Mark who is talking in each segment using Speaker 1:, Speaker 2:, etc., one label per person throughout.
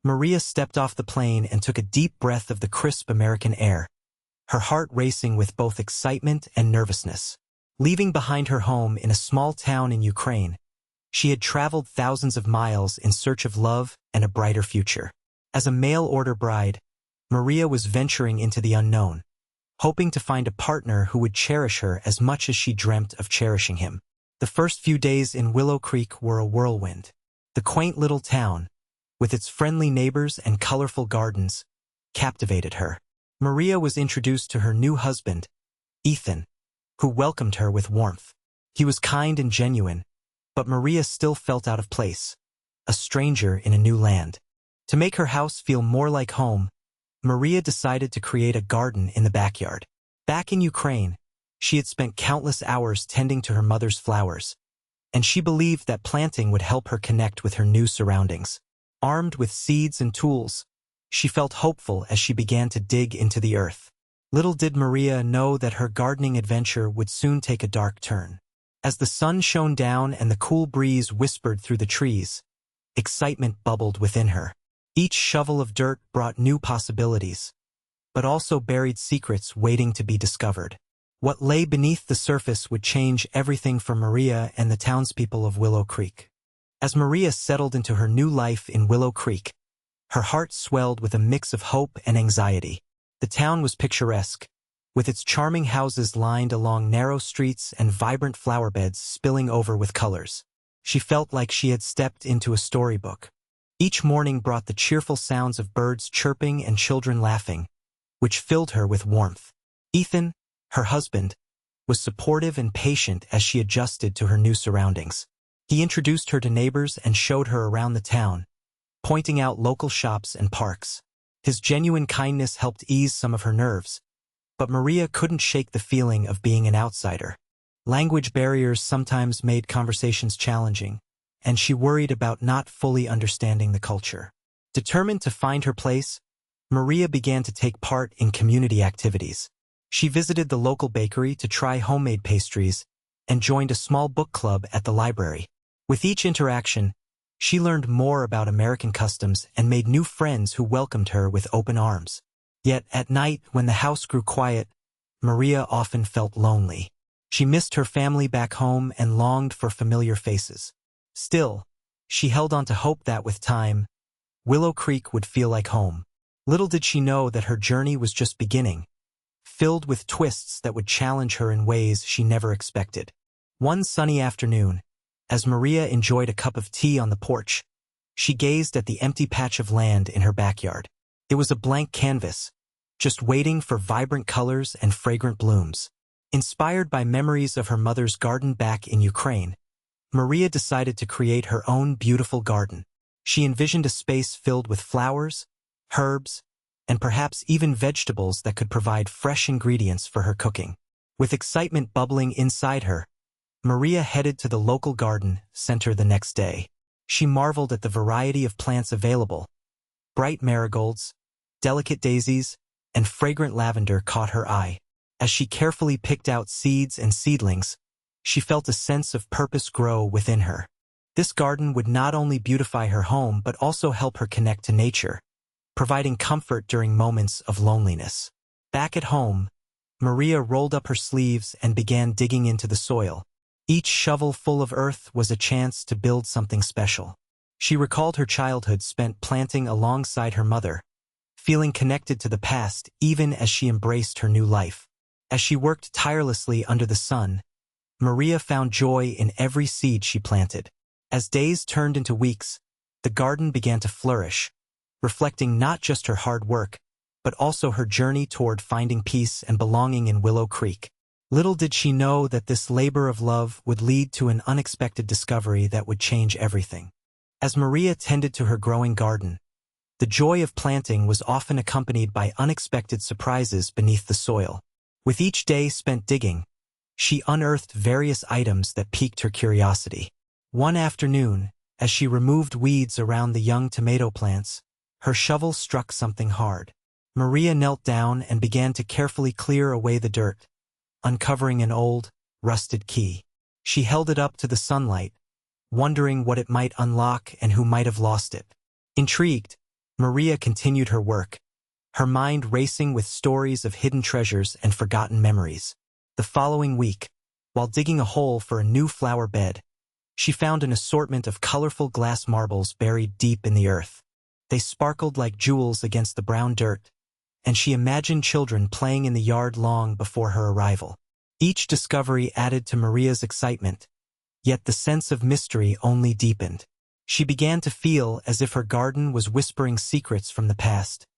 Speaker 1: Maria stepped off the plane and took a deep breath of the crisp American air, her heart racing with both excitement and nervousness. Leaving behind her home in a small town in Ukraine, she had traveled thousands of miles in search of love and a brighter future. As a mail-order bride, Maria was venturing into the unknown, hoping to find a partner who would cherish her as much as she dreamt of cherishing him. The first few days in Willow Creek were a whirlwind. The quaint little town, with its friendly neighbors and colorful gardens, captivated her. Maria was introduced to her new husband, Ethan, who welcomed her with warmth. He was kind and genuine, but Maria still felt out of place, a stranger in a new land. To make her house feel more like home, Maria decided to create a garden in the backyard. Back in Ukraine, she had spent countless hours tending to her mother's flowers, and she believed that planting would help her connect with her new surroundings. Armed with seeds and tools, she felt hopeful as she began to dig into the earth. Little did Maria know that her gardening adventure would soon take a dark turn. As the sun shone down and the cool breeze whispered through the trees, excitement bubbled within her. Each shovel of dirt brought new possibilities, but also buried secrets waiting to be discovered. What lay beneath the surface would change everything for Maria and the townspeople of Willow Creek. As Maria settled into her new life in Willow Creek, her heart swelled with a mix of hope and anxiety. The town was picturesque, with its charming houses lined along narrow streets and vibrant flower beds spilling over with colors. She felt like she had stepped into a storybook. Each morning brought the cheerful sounds of birds chirping and children laughing, which filled her with warmth. Ethan, her husband, was supportive and patient as she adjusted to her new surroundings. He introduced her to neighbors and showed her around the town, pointing out local shops and parks. His genuine kindness helped ease some of her nerves, but Maria couldn't shake the feeling of being an outsider. Language barriers sometimes made conversations challenging, and she worried about not fully understanding the culture. Determined to find her place, Maria began to take part in community activities. She visited the local bakery to try homemade pastries and joined a small book club at the library. With each interaction, she learned more about American customs and made new friends who welcomed her with open arms. Yet at night, when the house grew quiet, Maria often felt lonely. She missed her family back home and longed for familiar faces. Still, she held on to hope that with time, Willow Creek would feel like home. Little did she know that her journey was just beginning, filled with twists that would challenge her in ways she never expected. One sunny afternoon, as Maria enjoyed a cup of tea on the porch, she gazed at the empty patch of land in her backyard. It was a blank canvas, just waiting for vibrant colors and fragrant blooms. Inspired by memories of her mother's garden back in Ukraine, Maria decided to create her own beautiful garden. She envisioned a space filled with flowers, herbs, and perhaps even vegetables that could provide fresh ingredients for her cooking. With excitement bubbling inside her, Maria headed to the local garden center the next day. She marveled at the variety of plants available. Bright marigolds, delicate daisies, and fragrant lavender caught her eye. As she carefully picked out seeds and seedlings, she felt a sense of purpose grow within her. This garden would not only beautify her home but also help her connect to nature, providing comfort during moments of loneliness. Back at home, Maria rolled up her sleeves and began digging into the soil. Each shovel full of earth was a chance to build something special. She recalled her childhood spent planting alongside her mother, feeling connected to the past even as she embraced her new life. As she worked tirelessly under the sun, Maria found joy in every seed she planted. As days turned into weeks, the garden began to flourish, reflecting not just her hard work, but also her journey toward finding peace and belonging in Willow Creek. Little did she know that this labor of love would lead to an unexpected discovery that would change everything. As Maria tended to her growing garden, the joy of planting was often accompanied by unexpected surprises beneath the soil. With each day spent digging, she unearthed various items that piqued her curiosity. One afternoon, as she removed weeds around the young tomato plants, her shovel struck something hard. Maria knelt down and began to carefully clear away the dirt, uncovering an old, rusted key. She held it up to the sunlight, wondering what it might unlock and who might have lost it. Intrigued, Maria continued her work, her mind racing with stories of hidden treasures and forgotten memories. The following week, while digging a hole for a new flower bed, she found an assortment of colorful glass marbles buried deep in the earth. They sparkled like jewels against the brown dirt, and she imagined children playing in the yard long before her arrival. Each discovery added to Maria's excitement, yet the sense of mystery only deepened. She began to feel as if her garden was whispering secrets from the past,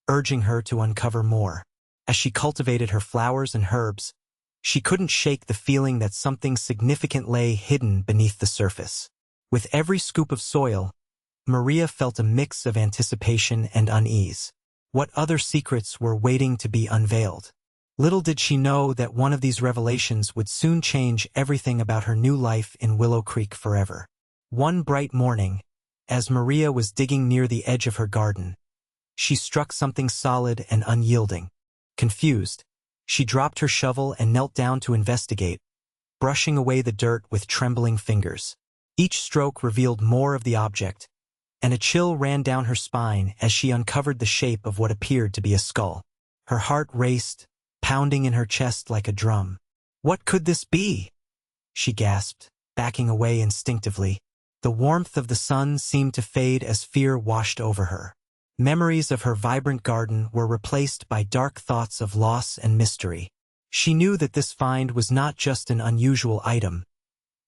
Speaker 1: urging her to uncover more. As she cultivated her flowers and herbs, she couldn't shake the feeling that something significant lay hidden beneath the surface. With every scoop of soil, Maria felt a mix of anticipation and unease. What other secrets were waiting to be unveiled? Little did she know that one of these revelations would soon change everything about her new life in Willow Creek forever. One bright morning, as Maria was digging near the edge of her garden, she struck something solid and unyielding. Confused, she dropped her shovel and knelt down to investigate, brushing away the dirt with trembling fingers. Each stroke revealed more of the object, and a chill ran down her spine as she uncovered the shape of what appeared to be a skull. Her heart raced, pounding in her chest like a drum. "What could this be?" she gasped, backing away instinctively. The warmth of the sun seemed to fade as fear washed over her. Memories of her vibrant garden were replaced by dark thoughts of loss and mystery. She knew that this find was not just an unusual item.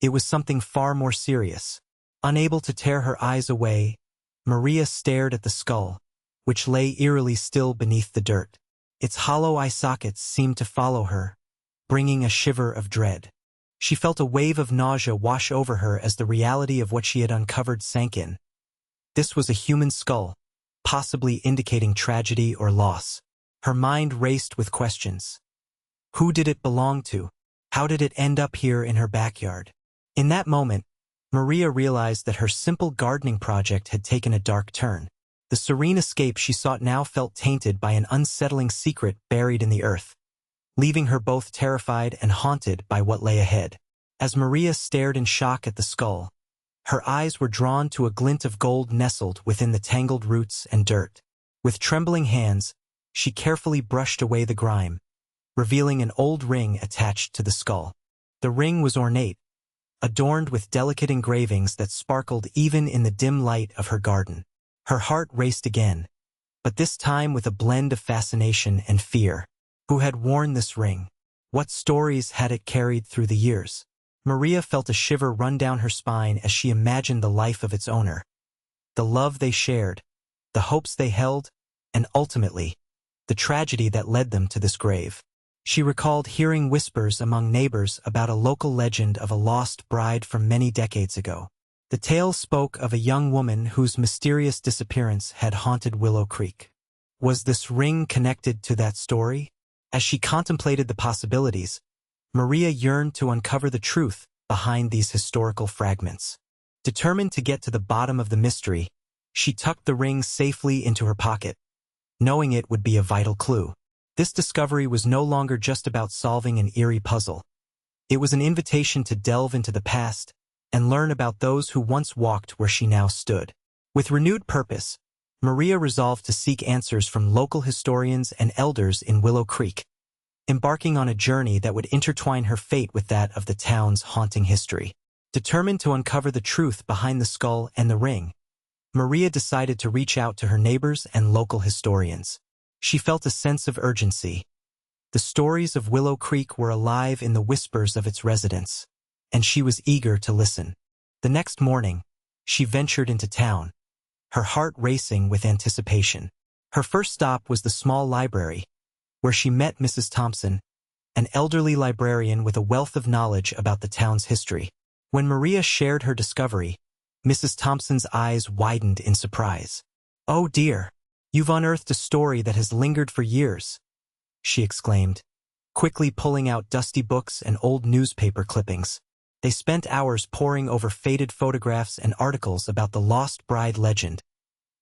Speaker 1: It was something far more serious. Unable to tear her eyes away, Maria stared at the skull, which lay eerily still beneath the dirt. Its hollow eye sockets seemed to follow her, bringing a shiver of dread. She felt a wave of nausea wash over her as the reality of what she had uncovered sank in. This was a human skull, possibly indicating tragedy or loss. Her mind raced with questions. Who did it belong to? How did it end up here in her backyard? In that moment, Maria realized that her simple gardening project had taken a dark turn. The serene escape she sought now felt tainted by an unsettling secret buried in the earth, leaving her both terrified and haunted by what lay ahead. As Maria stared in shock at the skull, her eyes were drawn to a glint of gold nestled within the tangled roots and dirt. With trembling hands, she carefully brushed away the grime, revealing an old ring attached to the skull. The ring was ornate, adorned with delicate engravings that sparkled even in the dim light of her garden. Her heart raced again, but this time with a blend of fascination and fear. Who had worn this ring? What stories had it carried through the years? Maria felt a shiver run down her spine as she imagined the life of its owner. The love they shared, the hopes they held, and ultimately, the tragedy that led them to this grave. She recalled hearing whispers among neighbors about a local legend of a lost bride from many decades ago. The tale spoke of a young woman whose mysterious disappearance had haunted Willow Creek. Was this ring connected to that story? As she contemplated the possibilities, Maria yearned to uncover the truth behind these historical fragments. Determined to get to the bottom of the mystery, she tucked the ring safely into her pocket, knowing it would be a vital clue. This discovery was no longer just about solving an eerie puzzle. It was an invitation to delve into the past and learn about those who once walked where she now stood. With renewed purpose, Maria resolved to seek answers from local historians and elders in Willow Creek, embarking on a journey that would intertwine her fate with that of the town's haunting history. Determined to uncover the truth behind the skull and the ring, Maria decided to reach out to her neighbors and local historians. She felt a sense of urgency. The stories of Willow Creek were alive in the whispers of its residents, and she was eager to listen. The next morning, she ventured into town, her heart racing with anticipation. Her first stop was the small library, where she met Mrs. Thompson, an elderly librarian with a wealth of knowledge about the town's history. When Maria shared her discovery, Mrs. Thompson's eyes widened in surprise. "Oh dear, you've unearthed a story that has lingered for years," she exclaimed, quickly pulling out dusty books and old newspaper clippings. They spent hours poring over faded photographs and articles about the lost bride legend,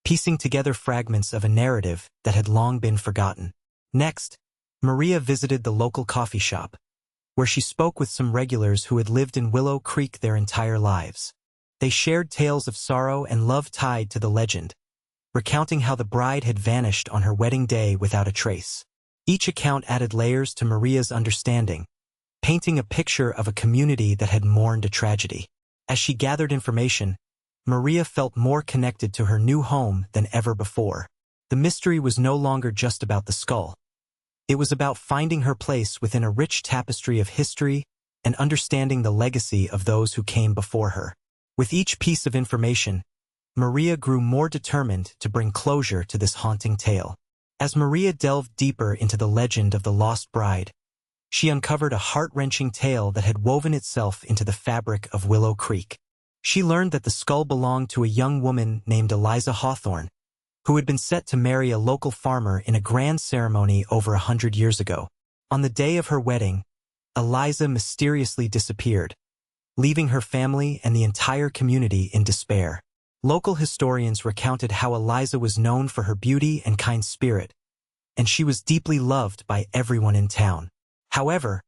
Speaker 1: piecing together fragments of a narrative that had long been forgotten. Next, Maria visited the local coffee shop, where she spoke with some regulars who had lived in Willow Creek their entire lives. They shared tales of sorrow and love tied to the legend, recounting how the bride had vanished on her wedding day without a trace. Each account added layers to Maria's understanding, painting a picture of a community that had mourned a tragedy. As she gathered information, Maria felt more connected to her new home than ever before. The mystery was no longer just about the skull. It was about finding her place within a rich tapestry of history and understanding the legacy of those who came before her. With each piece of information, Maria grew more determined to bring closure to this haunting tale. As Maria delved deeper into the legend of the lost bride, she uncovered a heart-wrenching tale that had woven itself into the fabric of Willow Creek. She learned that the skull belonged to a young woman named Eliza Hawthorne, who had been set to marry a local farmer in a grand ceremony over 100 years ago. On the day of her wedding, Eliza mysteriously disappeared, leaving her family and the entire community in despair. Local historians recounted how Eliza was known for her beauty and kind spirit, and she was deeply loved by everyone in town. However,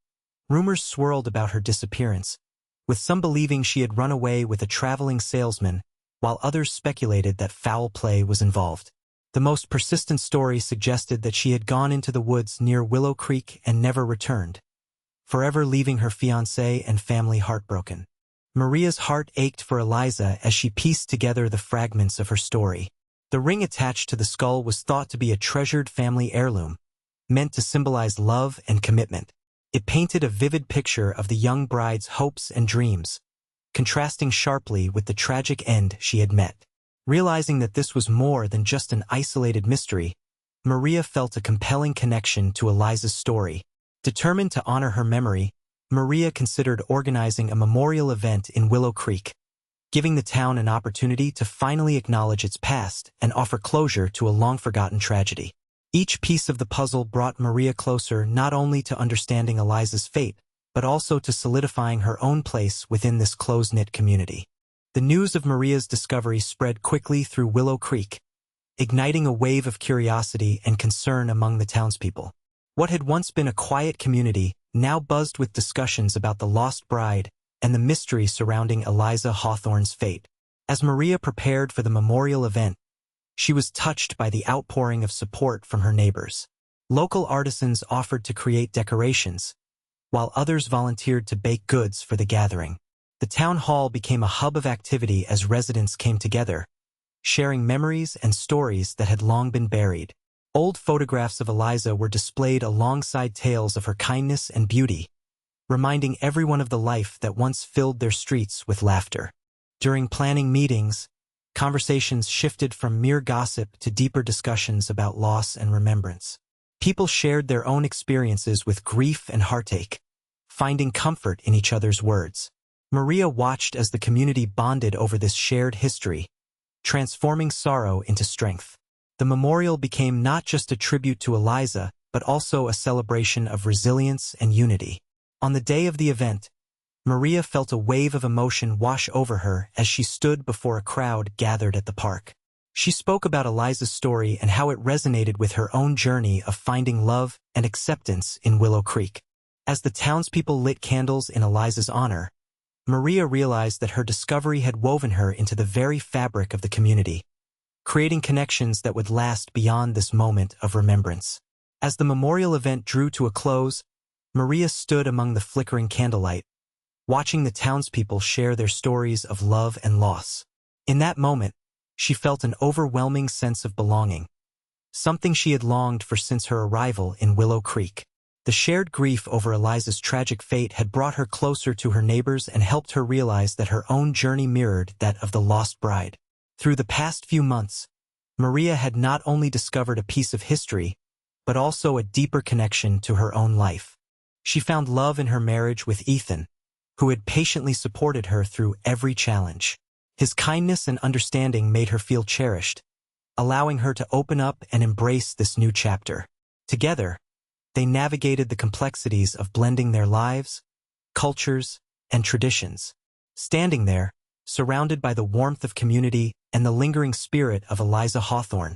Speaker 1: rumors swirled about her disappearance, with some believing she had run away with a traveling salesman, while others speculated that foul play was involved. The most persistent story suggested that she had gone into the woods near Willow Creek and never returned, forever leaving her fiancé and family heartbroken. Maria's heart ached for Eliza as she pieced together the fragments of her story. The ring attached to the skull was thought to be a treasured family heirloom, meant to symbolize love and commitment. It painted a vivid picture of the young bride's hopes and dreams, contrasting sharply with the tragic end she had met. Realizing that this was more than just an isolated mystery, Maria felt a compelling connection to Eliza's story. Determined to honor her memory, Maria considered organizing a memorial event in Willow Creek, giving the town an opportunity to finally acknowledge its past and offer closure to a long-forgotten tragedy. Each piece of the puzzle brought Maria closer not only to understanding Eliza's fate, but also to solidifying her own place within this close-knit community. The news of Maria's discovery spread quickly through Willow Creek, igniting a wave of curiosity and concern among the townspeople. What had once been a quiet community now buzzed with discussions about the lost bride and the mystery surrounding Eliza Hawthorne's fate. As Maria prepared for the memorial event, she was touched by the outpouring of support from her neighbors. Local artisans offered to create decorations, while others volunteered to bake goods for the gathering. The town hall became a hub of activity as residents came together, sharing memories and stories that had long been buried. Old photographs of Eliza were displayed alongside tales of her kindness and beauty, reminding everyone of the life that once filled their streets with laughter. During planning meetings, conversations shifted from mere gossip to deeper discussions about loss and remembrance. People shared their own experiences with grief and heartache, finding comfort in each other's words. Maria watched as the community bonded over this shared history, transforming sorrow into strength. The memorial became not just a tribute to Eliza, but also a celebration of resilience and unity. On the day of the event, Maria felt a wave of emotion wash over her as she stood before a crowd gathered at the park. She spoke about Eliza's story and how it resonated with her own journey of finding love and acceptance in Willow Creek. As the townspeople lit candles in Eliza's honor, Maria realized that her discovery had woven her into the very fabric of the community, creating connections that would last beyond this moment of remembrance. As the memorial event drew to a close, Maria stood among the flickering candlelight, watching the townspeople share their stories of love and loss. In that moment, she felt an overwhelming sense of belonging, something she had longed for since her arrival in Willow Creek. The shared grief over Eliza's tragic fate had brought her closer to her neighbors and helped her realize that her own journey mirrored that of the lost bride. Through the past few months, Maria had not only discovered a piece of history, but also a deeper connection to her own life. She found love in her marriage with Ethan, who had patiently supported her through every challenge. His kindness and understanding made her feel cherished, allowing her to open up and embrace this new chapter. Together, they navigated the complexities of blending their lives, cultures, and traditions. Standing there, surrounded by the warmth of community and the lingering spirit of Eliza Hawthorne,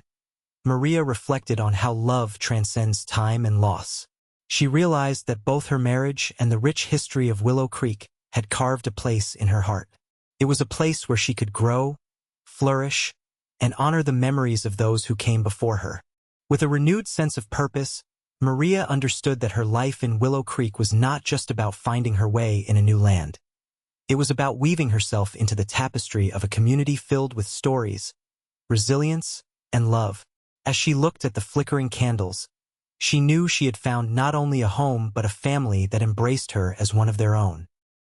Speaker 1: Maria reflected on how love transcends time and loss. She realized that both her marriage and the rich history of Willow Creek had carved a place in her heart. It was a place where she could grow, flourish, and honor the memories of those who came before her. With a renewed sense of purpose, Maria understood that her life in Willow Creek was not just about finding her way in a new land. It was about weaving herself into the tapestry of a community filled with stories, resilience, and love. As she looked at the flickering candles, she knew she had found not only a home but a family that embraced her as one of their own.